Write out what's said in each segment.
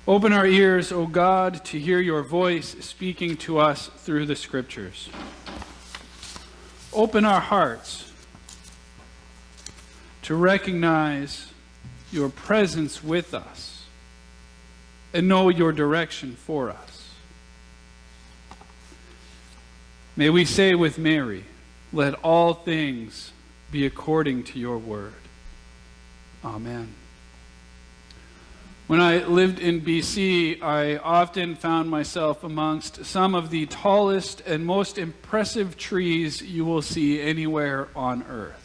Open our ears, O God, to hear your voice speaking to us through the Scriptures. Open our hearts to recognize your presence with us and know your direction for us. May we say with Mary, let all things be according to your word. Amen. When I lived in BC, I often found myself amongst some of the tallest and most impressive trees you will see anywhere on earth.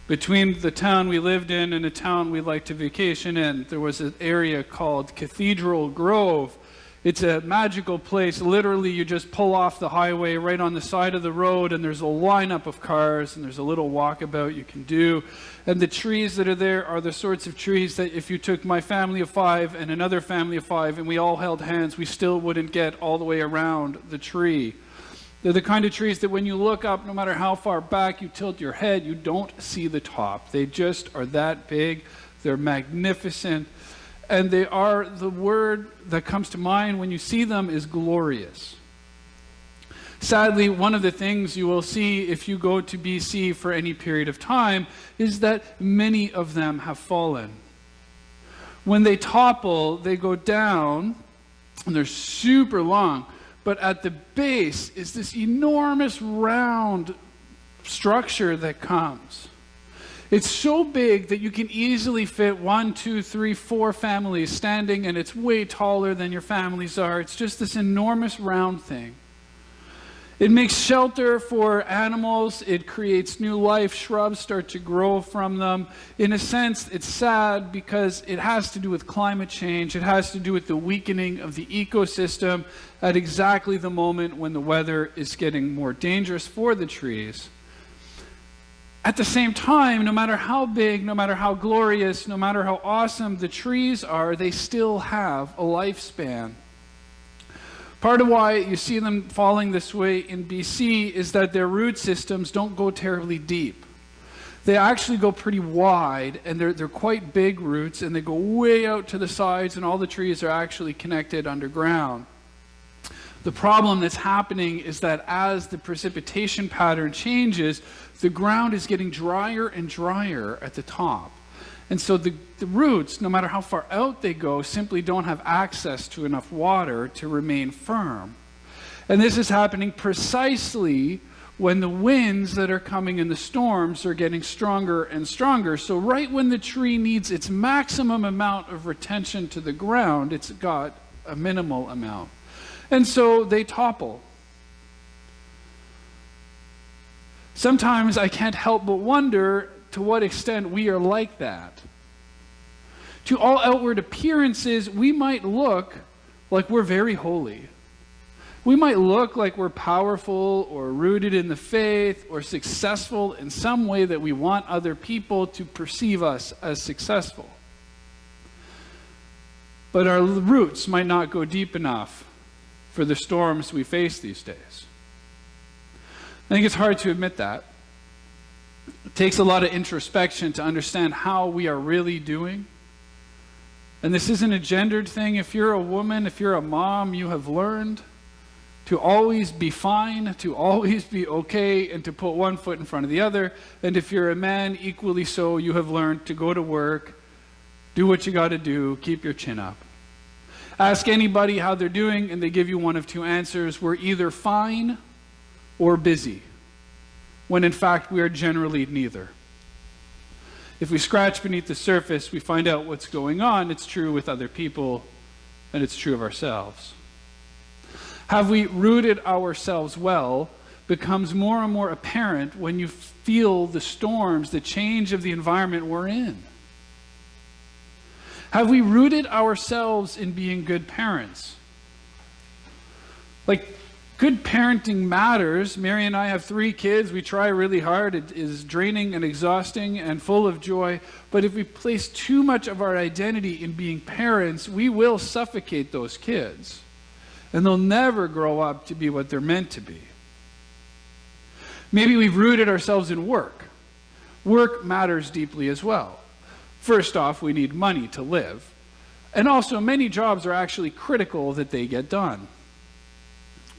Between the town we lived in and a town we liked to vacation in, there was an area called Cathedral Grove. It's a magical place. Literally, you just pull off the highway right on the side of the road, and there's a lineup of cars, and there's a little walkabout you can do. And the trees that are there are the sorts of trees that if you took my family of 5 and another family of 5, and we all held hands, we still wouldn't get all the way around the tree. They're the kind of trees that when you look up, no matter how far back you tilt your head, you don't see the top. They just are that big. They're magnificent. And they are, the word that comes to mind when you see them is glorious. Sadly, one of the things you will see if you go to BC for any period of time is that many of them have fallen. When they topple, they go down, and they're super long. But at the base is this enormous round structure that comes. It's so big that you can easily fit 1, 2, 3, 4 families standing, and it's way taller than your families are. It's just this enormous round thing. It makes shelter for animals. It creates new life. Shrubs start to grow from them. In a sense, it's sad because it has to do with climate change. It has to do with the weakening of the ecosystem at exactly the moment when the weather is getting more dangerous for the trees. At the same time, no matter how big, no matter how glorious, no matter how awesome the trees are, they still have a lifespan. Part of why you see them falling this way in BC is that their root systems don't go terribly deep. They actually go pretty wide, and they're quite big roots, and they go way out to the sides, and all the trees are actually connected underground. The problem that's happening is that as the precipitation pattern changes, the ground is getting drier and drier at the top. And so the roots, no matter how far out they go, simply don't have access to enough water to remain firm. And this is happening precisely when the winds that are coming in the storms are getting stronger and stronger. So right when the tree needs its maximum amount of retention to the ground, it's got a minimal amount. And so they topple. Sometimes I can't help but wonder to what extent we are like that. To all outward appearances, we might look like we're very holy. We might look like we're powerful or rooted in the faith or successful in some way that we want other people to perceive us as successful. But our roots might not go deep enough for the storms we face these days. I think it's hard to admit that. It takes a lot of introspection to understand how we are really doing. And this isn't a gendered thing. If you're a woman, if you're a mom, you have learned to always be fine, to always be okay, and to put one foot in front of the other. And if you're a man, equally so, you have learned to go to work, do what you got to do, keep your chin up. Ask anybody how they're doing, and they give you one of two answers. We're either fine or busy, when in fact we are generally neither. If we scratch beneath the surface, we find out what's going on. It's true with other people, and it's true of ourselves. Have we rooted ourselves well becomes more and more apparent when you feel the storms, the change of the environment we're in. Have we rooted ourselves in being good parents? Like, good parenting matters. Mary and I have 3 kids. We try really hard. It is draining and exhausting and full of joy. But if we place too much of our identity in being parents, we will suffocate those kids. And they'll never grow up to be what they're meant to be. Maybe we've rooted ourselves in work. Work matters deeply as well. First off, we need money to live. And also, many jobs are actually critical that they get done.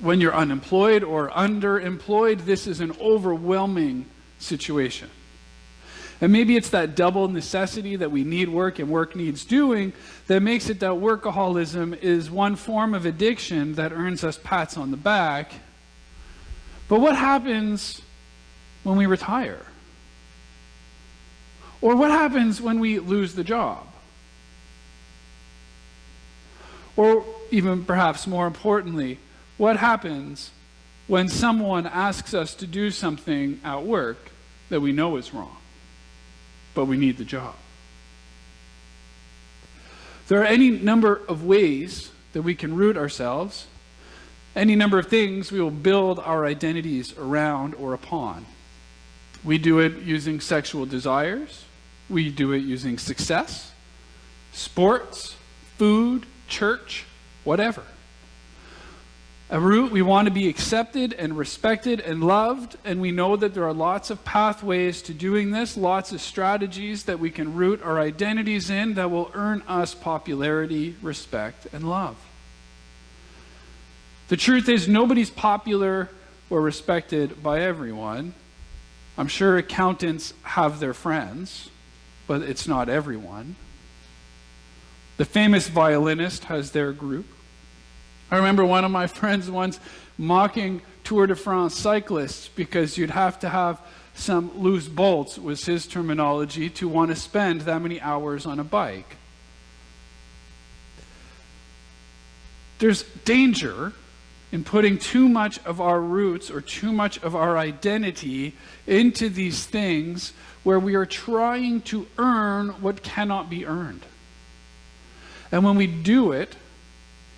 When you're unemployed or underemployed, this is an overwhelming situation. And maybe it's that double necessity that we need work and work needs doing that makes it that workaholism is one form of addiction that earns us pats on the back. But what happens when we retire? Or what happens when we lose the job? Or even perhaps more importantly, what happens when someone asks us to do something at work that we know is wrong, but we need the job? There are any number of ways that we can root ourselves, any number of things we will build our identities around or upon. We do it using sexual desires. We do it using success, sports, food, church, whatever. A root, we want to be accepted and respected and loved, and we know that there are lots of pathways to doing this, lots of strategies that we can root our identities in that will earn us popularity, respect, and love. The truth is, nobody's popular or respected by everyone. I'm sure accountants have their friends, but it's not everyone. The famous violinist has their group. I remember one of my friends once mocking Tour de France cyclists because you'd have to have some loose bolts, was his terminology, to want to spend that many hours on a bike. There's danger in putting too much of our roots or too much of our identity into these things where we are trying to earn what cannot be earned. And when we do it,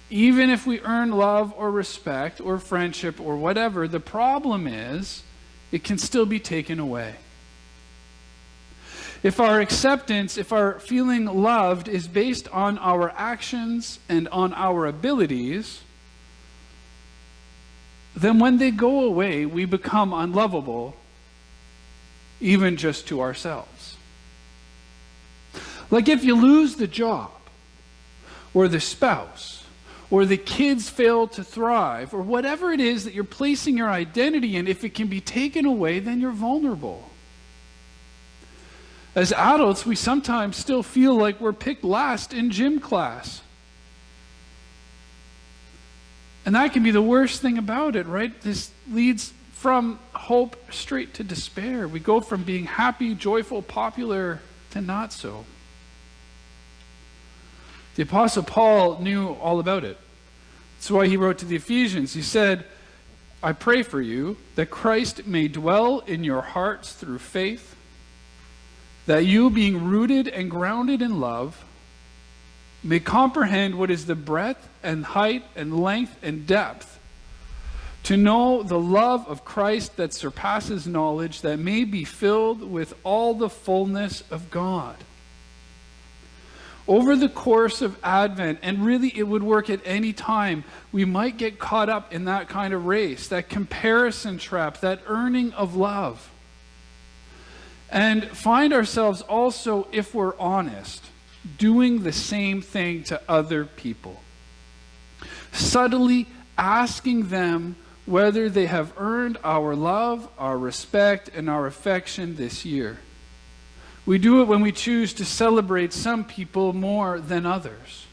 even if we earn love or respect or friendship or whatever, the problem is it can still be taken away. If our acceptance, if our feeling loved is based on our actions and on our abilities, then when they go away, we become unlovable, even just to ourselves. Like if you lose the job, or the spouse, or the kids fail to thrive, or whatever it is that you're placing your identity in, if it can be taken away, then you're vulnerable. As adults, we sometimes still feel like we're picked last in gym class. And that can be the worst thing about it, right? This leads from hope straight to despair. We go from being happy, joyful, popular, to not so. The Apostle Paul knew all about it. That's why he wrote to the Ephesians. He said, I pray for you that Christ may dwell in your hearts through faith, that you, being rooted and grounded in love, may comprehend what is the breadth and height and length and depth, to know the love of Christ that surpasses knowledge, that may be filled with all the fullness of God. Over the course of Advent, and really it would work at any time, we might get caught up in that kind of race, that comparison trap, that earning of love. And find ourselves also, if we're honest, doing the same thing to other people. Subtly asking them whether they have earned our love, our respect, and our affection this year. We do it when we choose to celebrate some people more than others.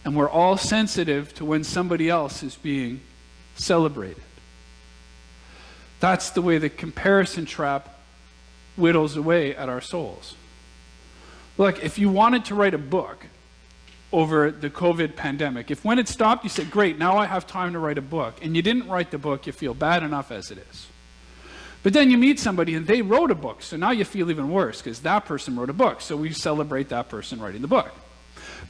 And we're all sensitive to when somebody else is being celebrated. That's the way the comparison trap whittles away at our souls. Look, if you wanted to write a book over the COVID pandemic, if when it stopped you said, great, now I have time to write a book, and you didn't write the book, you feel bad enough as it is. But then you meet somebody and they wrote a book, so now you feel even worse because that person wrote a book, so we celebrate that person writing the book.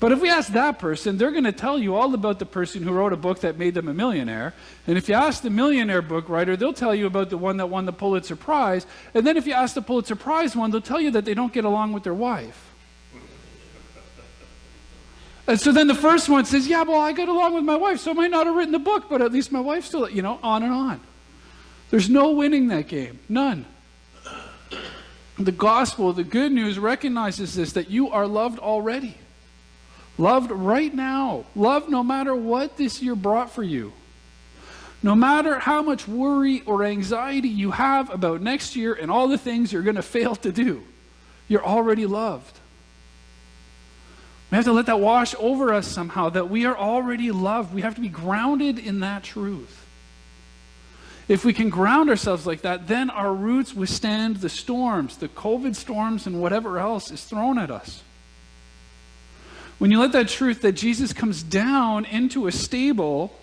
But if we ask that person, they're going to tell you all about the person who wrote a book that made them a millionaire. And if you ask the millionaire book writer, they'll tell you about the one that won the Pulitzer Prize. And then if you ask the Pulitzer Prize one, they'll tell you that they don't get along with their wife. And so then the first one says, yeah, well, I got along with my wife, so I might not have written the book, but at least my wife still, on and on. There's no winning that game. None. The gospel, the good news, recognizes this, that you are loved already. Loved right now. Loved no matter what this year brought for you. No matter how much worry or anxiety you have about next year and all the things you're going to fail to do, you're already loved. We have to let that wash over us somehow, that we are already loved. We have to be grounded in that truth. If we can ground ourselves like that, then our roots withstand the storms, the COVID storms and whatever else is thrown at us. When you let that truth that Jesus comes down into a stable,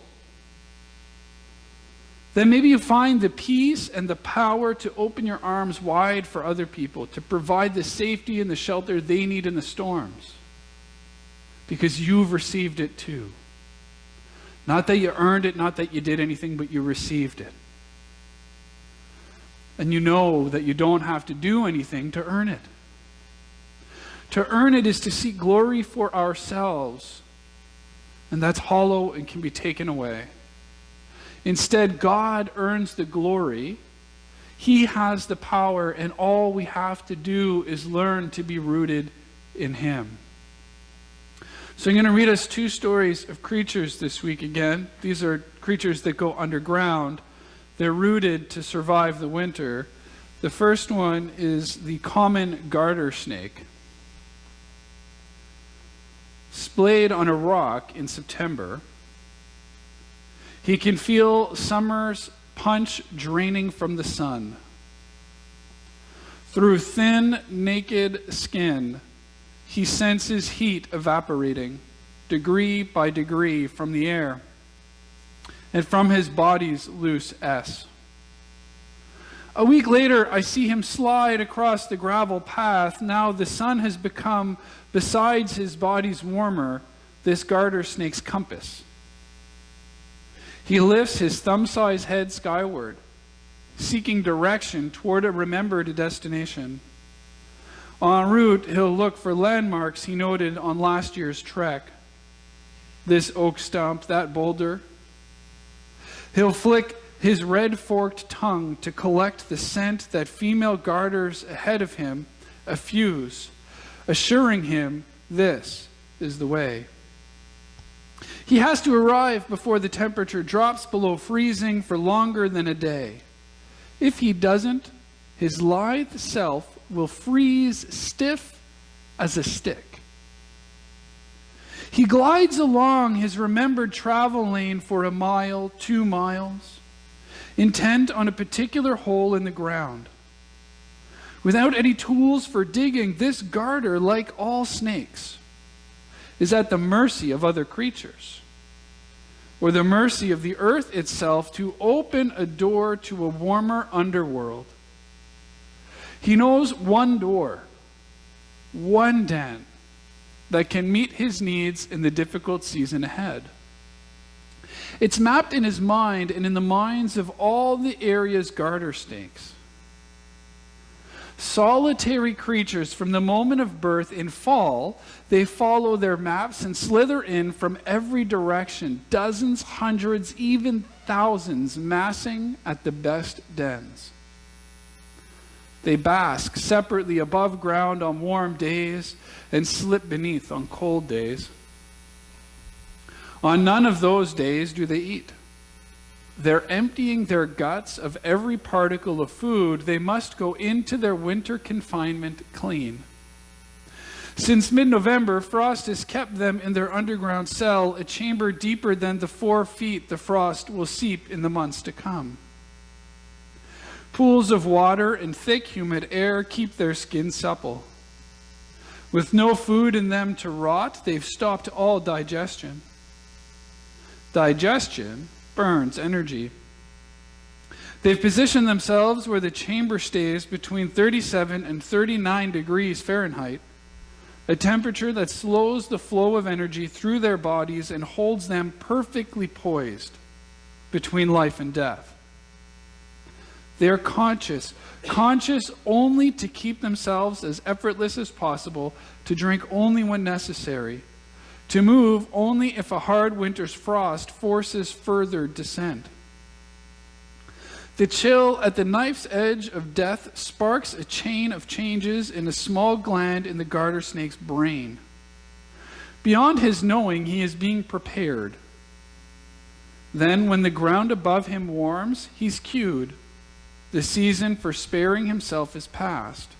then maybe you find the peace and the power to open your arms wide for other people, to provide the safety and the shelter they need in the storms. Because you've received it too. Not that you earned it, not that you did anything, but you received it. And you know that you don't have to do anything to earn it. To earn it is to seek glory for ourselves. And that's hollow and can be taken away. Instead, God earns the glory. He has the power, and all we have to do is learn to be rooted in Him. So I'm going to read us two stories of creatures this week again. These are creatures that go underground. They're rooted to survive the winter. The first one is the common garter snake. Splayed on a rock in September, he can feel summer's punch draining from the sun. Through thin, naked skin, he senses heat evaporating, degree by degree, from the air, and from his body's loose S. A week later, I see him slide across the gravel path. Now the sun has become, besides his body's warmer, this garter snake's compass. He lifts his thumb-sized head skyward, seeking direction toward a remembered destination. En route, he'll look for landmarks he noted on last year's trek. This oak stump, that boulder. He'll flick his red-forked tongue to collect the scent that female garters ahead of him effuse, assuring him this is the way. He has to arrive before the temperature drops below freezing for longer than a day. If he doesn't, his lithe self will freeze stiff as a stick. He glides along his remembered travel lane for a mile, 2 miles, intent on a particular hole in the ground. Without any tools for digging, this garter, like all snakes, is at the mercy of other creatures, or the mercy of the earth itself to open a door to a warmer underworld. He knows one door, one den, that can meet his needs in the difficult season ahead. It's mapped in his mind and in the minds of all the area's garter snakes. Solitary creatures from the moment of birth in fall, they follow their maps and slither in from every direction, dozens, hundreds, even thousands, massing at the best dens. They bask separately above ground on warm days and slip beneath on cold days. On none of those days do they eat. They're emptying their guts of every particle of food. They must go into their winter confinement clean. Since mid-November, frost has kept them in their underground cell, a chamber deeper than the 4 feet the frost will seep in the months to come. Pools of water and thick, humid air keep their skin supple. With no food in them to rot, they've stopped all digestion. Digestion burns energy. They've positioned themselves where the chamber stays between 37 and 39 degrees Fahrenheit, a temperature that slows the flow of energy through their bodies and holds them perfectly poised between life and death. They are conscious only to keep themselves as effortless as possible, to drink only when necessary, to move only if a hard winter's frost forces further descent. The chill at the knife's edge of death sparks a chain of changes in a small gland in the garter snake's brain. Beyond his knowing, he is being prepared. Then, when the ground above him warms, he's cued. The season for sparing himself is past.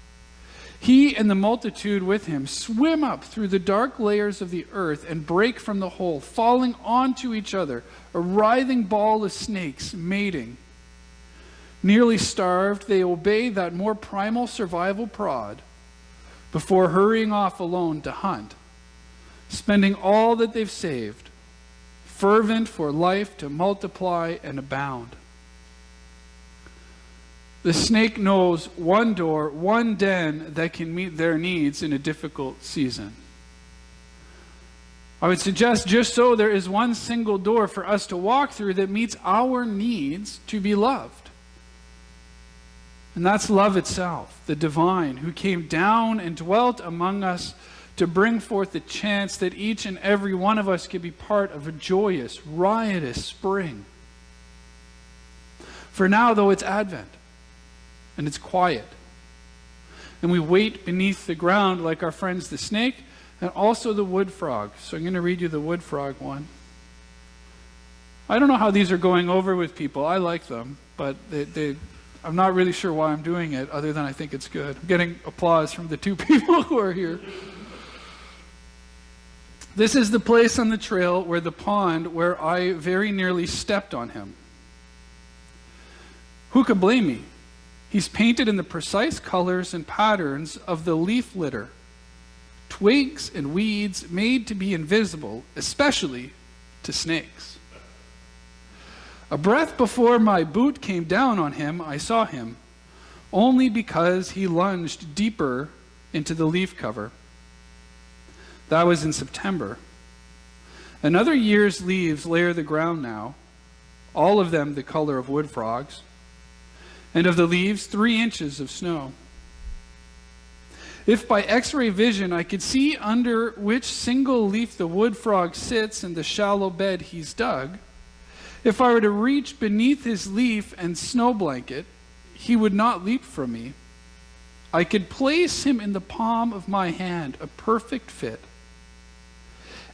He and the multitude with him swim up through the dark layers of the earth and break from the hole, falling onto each other, a writhing ball of snakes mating. Nearly starved, they obey that more primal survival prod before hurrying off alone to hunt, spending all that they've saved, fervent for life to multiply and abound. The snake knows one door, one den that can meet their needs in a difficult season. I would suggest just so there is one single door for us to walk through that meets our needs to be loved. And that's love itself, the divine, who came down and dwelt among us to bring forth the chance that each and every one of us could be part of a joyous, riotous spring. For now, though, it's Advent, and it's quiet, and we wait beneath the ground like our friends the snake and also the wood frog. So I'm going to read you the wood frog one. I don't know how these are going over with people. I like them, but I'm not really sure why I'm doing it, other than I think it's good. I'm getting applause from the two people who are here. This is the place on the trail where the pond where I very nearly stepped on him. Who could blame me? He's painted in the precise colors and patterns of the leaf litter. Twigs and weeds made to be invisible, especially to snakes. A breath before my boot came down on him, I saw him, only because he lunged deeper into the leaf cover. That was in September. Another year's leaves layer the ground now, all of them the color of wood frogs, and of the leaves 3 inches of snow. If by X-ray vision I could see under which single leaf the wood frog sits in the shallow bed he's dug, if I were to reach beneath his leaf and snow blanket, he would not leap from me. I could place him in the palm of my hand, a perfect fit,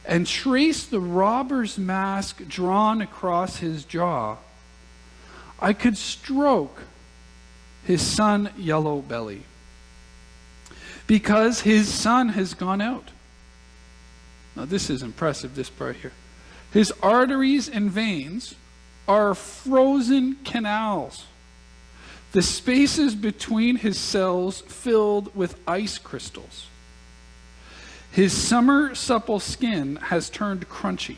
and trace the robber's mask drawn across his jaw. I could stroke his sun yellow belly, because his sun has gone out. Now this is impressive, this part here. His arteries and veins are frozen canals. The spaces between his cells filled with ice crystals. His summer supple skin has turned crunchy.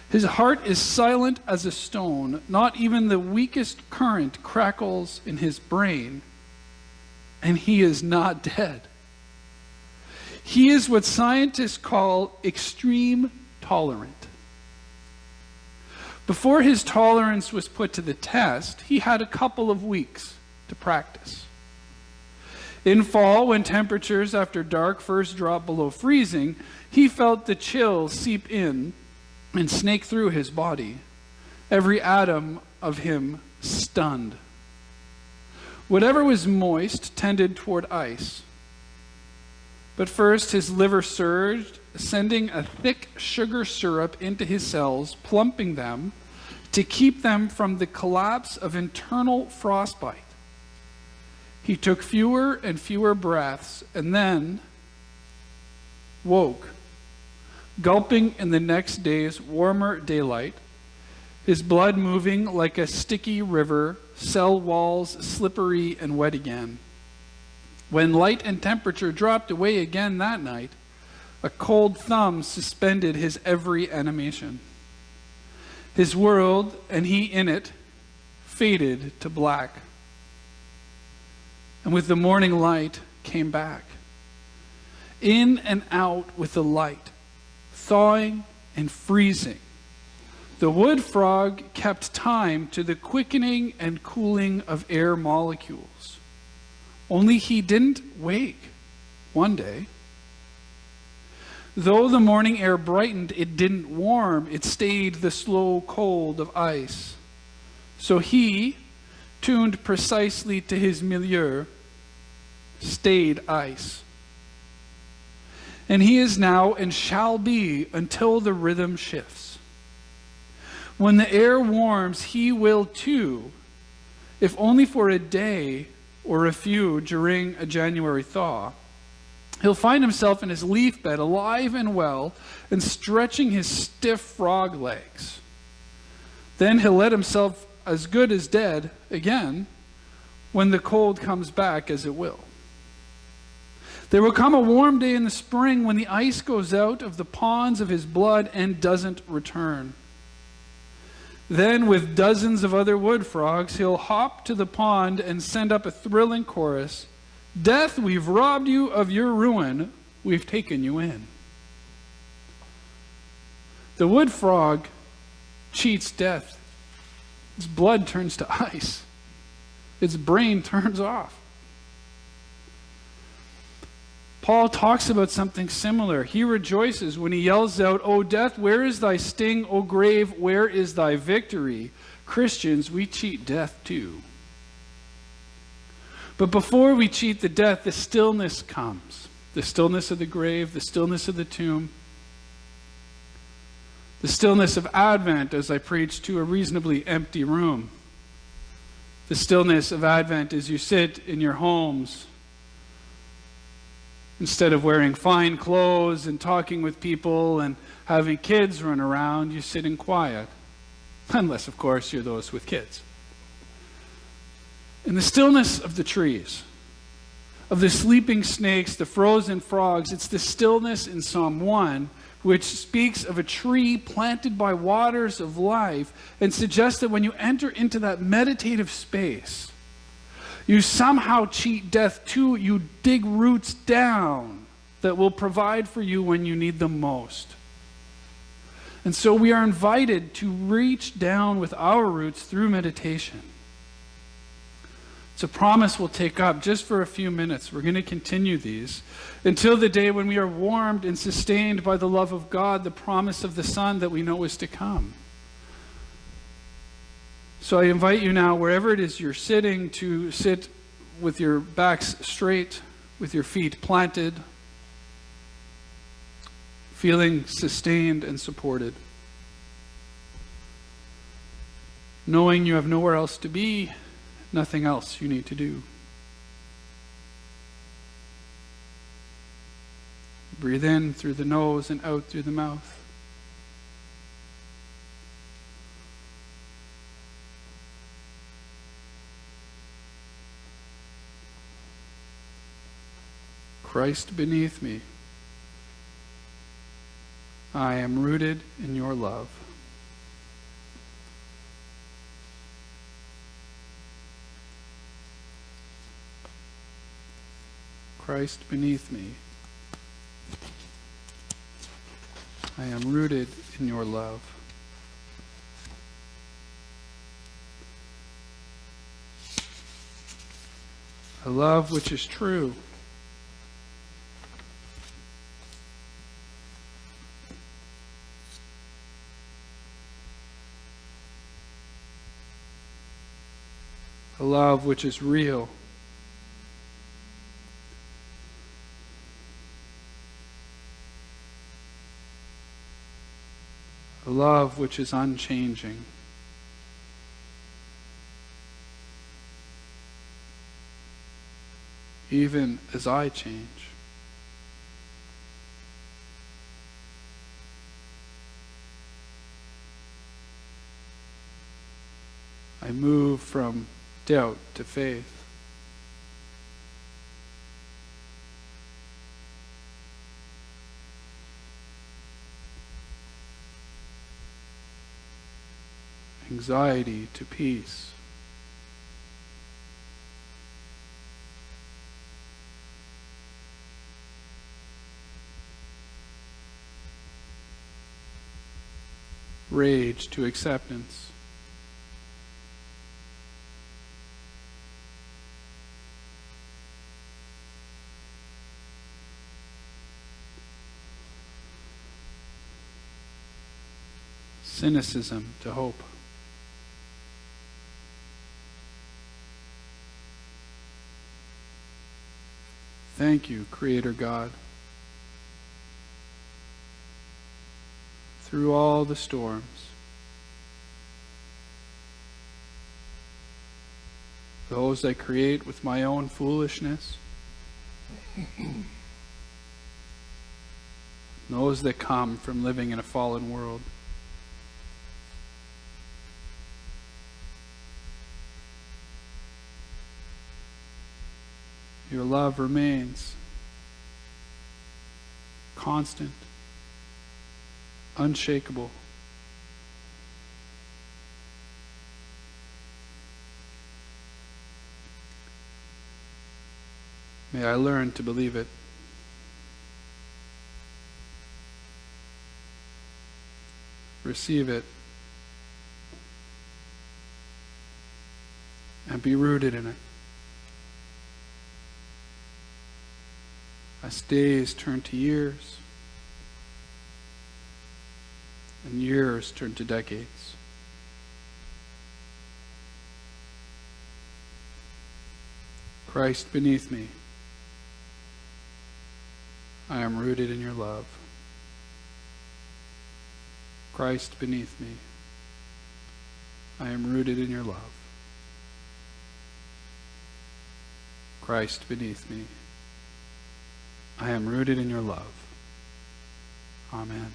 His heart is silent as a stone. Not even the weakest current crackles in his brain, and he is not dead. He is what scientists call extreme tolerant. Before his tolerance was put to the test, he had a couple of weeks to practice. In fall, when temperatures after dark first dropped below freezing, he felt the chill seep in and snake through his body, every atom of him stunned. Whatever was moist tended toward ice. But first his liver surged, sending a thick sugar syrup into his cells, plumping them to keep them from the collapse of internal frostbite. He took fewer and fewer breaths and then woke, gulping in the next day's warmer daylight, his blood moving like a sticky river, cell walls slippery and wet again. When light and temperature dropped away again that night, a cold thumb suspended his every animation. His world, and he in it, faded to black. And with the morning light came back. In and out with the light, thawing and freezing. The wood frog kept time to the quickening and cooling of air molecules. Only he didn't wake one day. Though the morning air brightened, it didn't warm. It stayed the slow cold of ice. So he, tuned precisely to his milieu, stayed ice. And he is now and shall be until the rhythm shifts. When the air warms, he will too, if only for a day or a few during a January thaw. He'll find himself in his leaf bed, alive and well, and stretching his stiff frog legs. Then he'll let himself as good as dead again when the cold comes back, as it will. There will come a warm day in the spring when the ice goes out of the ponds of his blood and doesn't return. Then, with dozens of other wood frogs, he'll hop to the pond and send up a thrilling chorus. Death, we've robbed you of your ruin. We've taken you in. The wood frog cheats death. Its blood turns to ice. Its brain turns off. Paul talks about something similar. He rejoices when he yells out, "O death, where is thy sting? O grave, where is thy victory?" Christians, we cheat death too. But before we cheat the death, the stillness comes. The stillness of the grave, the stillness of the tomb, the stillness of Advent as I preach to a reasonably empty room. The stillness of Advent as you sit in your homes. Instead of wearing fine clothes and talking with people and having kids run around, you sit in quiet. Unless, of course, you're those with kids. In the stillness of the trees, of the sleeping snakes, the frozen frogs, it's the stillness in Psalm 1 which speaks of a tree planted by waters of life and suggests that when you enter into that meditative space, you somehow cheat death too. You dig roots down that will provide for you when you need them most. And so we are invited to reach down with our roots through meditation. It's a promise we'll take up just for a few minutes. We're going to continue these until the day when we are warmed and sustained by the love of God, the promise of the Son that we know is to come. So I invite you now, wherever it is you're sitting, to sit with your backs straight, with your feet planted, feeling sustained and supported, knowing you have nowhere else to be, nothing else you need to do. Breathe in through the nose and out through the mouth. Christ beneath me, I am rooted in your love. Christ beneath me, I am rooted in your love. A love which is true. A love which is real. A love which is unchanging. Even as I change. I move from doubt to faith. Anxiety to peace. Rage to acceptance. Cynicism to hope. Thank you, Creator God. Through all the storms, those I create with my own foolishness, those that come from living in a fallen world, your love remains constant, unshakable. May I learn to believe it. Receive it. And be rooted in it. As days turn to years, and years turn to decades. Christ beneath me, I am rooted in your love. Christ beneath me, I am rooted in your love. Christ beneath me, I am rooted in your love. Amen.